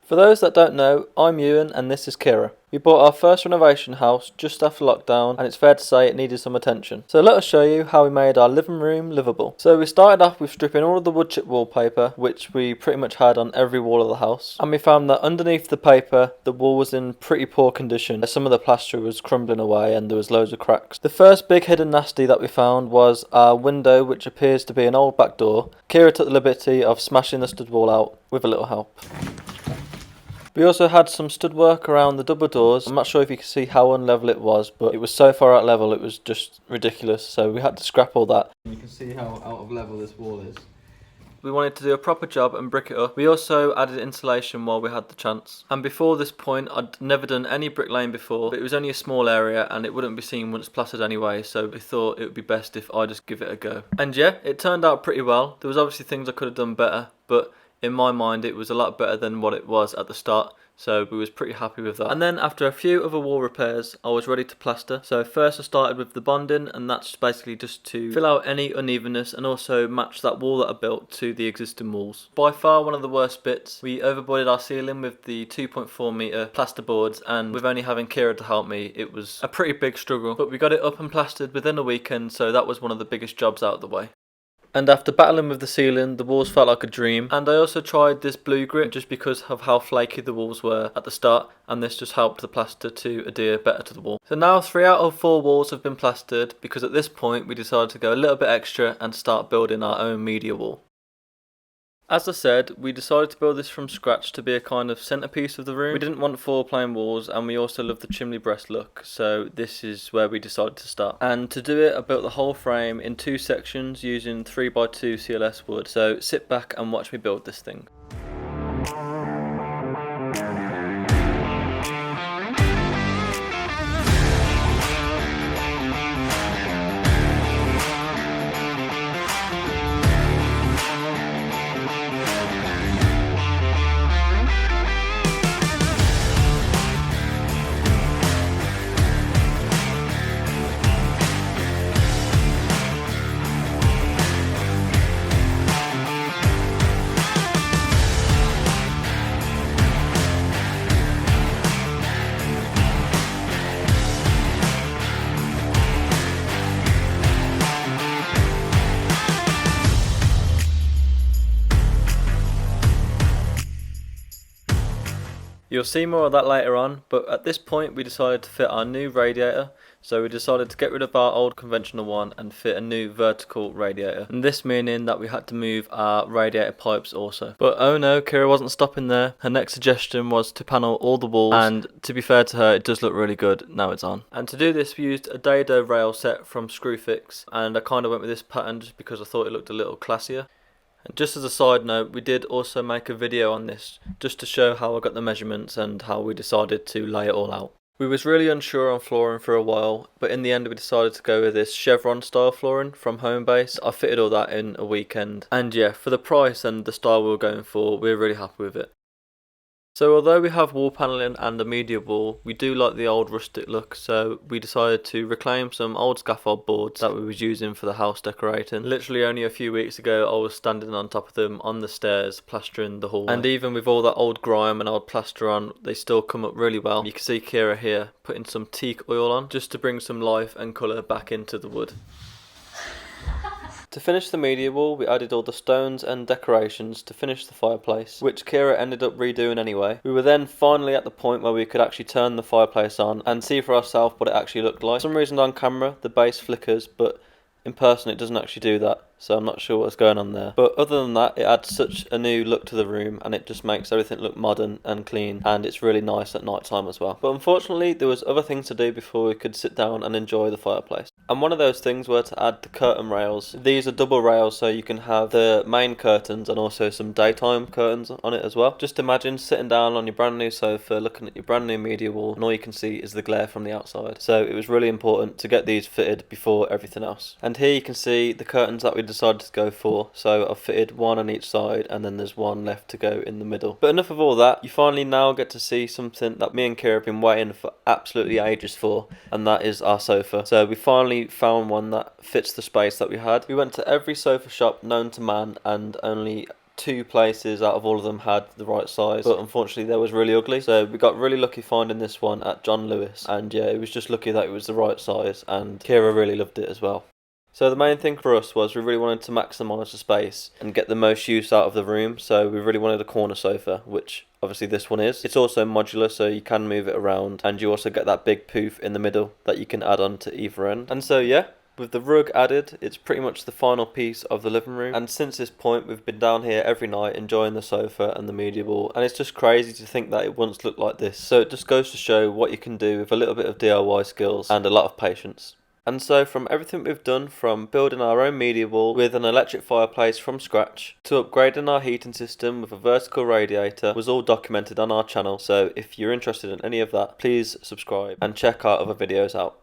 For those that don't know, I'm Ewan and this is Kiera. We bought our first renovation house just after lockdown and it's fair to say it needed some attention. So let us show you how we made our living room livable. So we started off with stripping all of the wood chip wallpaper, which we pretty much had on every wall of the house. And we found that underneath the paper, the wall was in pretty poor condition. Some of the plaster was crumbling away and there was loads of cracks. The first big hidden nasty that we found was our window, which appears to be an old back door. Kiera took the liberty of smashing the stud wall out with a little help. We also had some stud work around the double doors. I'm not sure if you can see how unlevel it was, but it was so far out level it was just ridiculous, so we had to scrap all that. You can see how out of level this wall is. We wanted to do a proper job and brick it up. We also added insulation while we had the chance. And before this point, I'd never done any bricklaying before, but it was only a small area and it wouldn't be seen once plastered anyway, so we thought it would be best if I just give it a go. And yeah, it turned out pretty well. There was obviously things I could have done better, but in my mind it was a lot better than what it was at the start, so we was pretty happy with that. And then after a few other wall repairs, I was ready to plaster. So first I started with the bonding, and that's basically just to fill out any unevenness and also match that wall that I built to the existing walls. By far one of the worst bits, we overboarded our ceiling with the 2.4 metre plaster boards, and with only having Kiera to help me, it was a pretty big struggle. But we got it up and plastered within a weekend, so that was one of the biggest jobs out of the way. And after battling with the ceiling, the walls felt like a dream. And I also tried this blue grit just because of how flaky the walls were at the start, and this just helped the plaster to adhere better to the wall. So now 3 out of 4 walls have been plastered, because at this point we decided to go a little bit extra and start building our own media wall. As I said, we decided to build this from scratch to be a kind of centrepiece of the room. We didn't want 4 plain walls, and we also love the chimney breast look, so this is where we decided to start. And to do it, I built the whole frame in 2 sections using 3x2 CLS wood, so sit back and watch me build this thing. You'll see more of that later on, but at this point we decided to fit our new radiator, so we decided to get rid of our old conventional one and fit a new vertical radiator, and this meaning that we had to move our radiator pipes also. But oh no, Kiera wasn't stopping there. Her next suggestion was to panel all the walls, and to be fair to her, it does look really good now it's on. And to do this we used a dado rail set from Screwfix, and I kind of went with this pattern just because I thought it looked a little classier. And just as a side note, we did also make a video on this, just to show how I got the measurements and how we decided to lay it all out. We was really unsure on flooring for a while, but in the end we decided to go with this chevron style flooring from Homebase. I fitted all that in a weekend, and yeah, for the price and the style we were going for, we're really happy with it. So although we have wall panelling and a media wall, we do like the old rustic look, so we decided to reclaim some old scaffold boards that we was using for the house decorating. Literally only a few weeks ago I was standing on top of them on the stairs plastering the hallway. And even with all that old grime and old plaster on, they still come up really well. You can see Kiera here putting some teak oil on just to bring some life and colour back into the wood. To finish the media wall, we added all the stones and decorations to finish the fireplace, which Kiera ended up redoing anyway. We were then finally at the point where we could actually turn the fireplace on and see for ourselves what it actually looked like. For some reason on camera the base flickers, but in person it doesn't actually do that, so I'm not sure what's going on there. But other than that, it adds such a new look to the room and it just makes everything look modern and clean, and it's really nice at night time as well. But unfortunately there was other things to do before we could sit down and enjoy the fireplace. And one of those things were to add the curtain rails. These are double rails, so you can have the main curtains and also some daytime curtains on it as well. Just imagine sitting down on your brand new sofa looking at your brand new media wall and all you can see is the glare from the outside. So it was really important to get these fitted before everything else. And here you can see the curtains that we decided to go for. So I've fitted one on each side and then there's one left to go in the middle. But enough of all that, you finally now get to see something that me and Kiera have been waiting for absolutely ages for, and that is our sofa. So we finally found one that fits the space that we had. We went to every sofa shop known to man and only 2 places out of all of them had the right size, but unfortunately they was really ugly. So we got really lucky finding this one at John Lewis, and yeah, it was just lucky that it was the right size, and Kiera really loved it as well. So the main thing for us was we really wanted to maximise the space and get the most use out of the room, so we really wanted a corner sofa, which obviously this one is. It's also modular, so you can move it around, and you also get that big poof in the middle that you can add on to either end. And so yeah, with the rug added, it's pretty much the final piece of the living room, and since this point we've been down here every night enjoying the sofa and the media wall, and it's just crazy to think that it once looked like this. So it just goes to show what you can do with a little bit of DIY skills and a lot of patience. And so from everything we've done, from building our own media wall with an electric fireplace from scratch to upgrading our heating system with a vertical radiator, was all documented on our channel. So if you're interested in any of that, please subscribe and check our other videos out.